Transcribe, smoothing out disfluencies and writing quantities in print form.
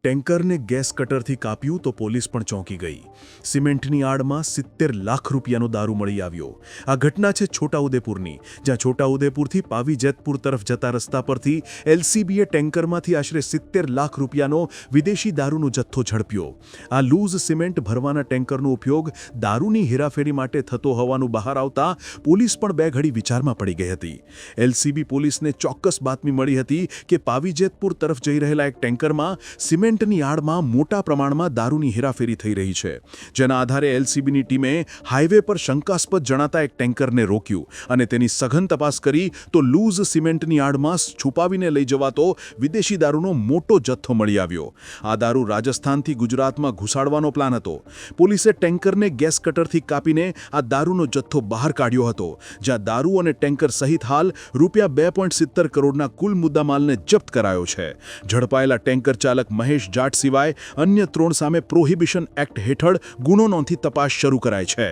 ટેન્કરને gas કટરથી કાપ્યું તો police પણ ચોંકી ગઈ. સિમેન્ટની આડમાં 70 લાખ રૂપિયાનો દારૂ મળી આવ્યો. આ ઘટના છે છોટાઉદેપુરની, જ્યાં છોટાઉદેપુરથી પાવી જેતપુર તરફ જતા રસ્તા પરથી એલસીબીએ ટેન્કરમાંથી આશરે 70 લાખ રૂપિયાનો વિદેશી દારૂનો જથ્થો ઝડપ્યો. આ લૂઝ સિમેન્ટ ભરવાના ટેન્કરનો ઉપયોગ દારૂની હેરાફેરી માટે થતો હોવાનું બહાર આવતા પોલીસ પણ બે ઘડી વિચારમાં પડી ગઈ હતી. એલસીબી પોલીસને ચોક્કસ બાતમી મળી હતી કે પાવી જેતપુર તરફ જઈ રહેલા એક ટેન્કરમાં સિમેન્ટની આડમાં મોટા પ્રમાણમાં દારૂની હેરાફેરી થઈ રહી છે. જેના આધારે એલસીબીની ટીમે હાઈવે પર શંકાસ્પદ જણાતા એક ટેન્કરને રોક્યું અને તેની સઘન તપાસ કરી તો લૂઝ સિમેન્ટની આડમાં છુપાવીને લઈ જવાતો વિદેશી દારૂનો મોટો જથ્થો મળી આવ્યો. આ દારૂ રાજસ્થાનથી ગુજરાતમાં ઘુસાડવાનો પ્લાન હતો. પોલીસે ટેન્કરને ગેસ કટરથી કાપીને આ દારૂનો જથ્થો બહાર કાઢ્યો હતો, જ્યાં દારૂ અને ટેન્કર સહિત હાલ રૂપિયા 2.70 કરોડના કુલ મુદ્દામાલને જપ્ત કરાયો છે. ઝડપાયેલા ટેન્કર ચાલક મહેશ જાટ સિવાય અન્ય 3 સામે પ્રોહિબિશન એક્ટ હેઠળ ગુનો નોંધી તપાસ શરૂ કરાઈ છે.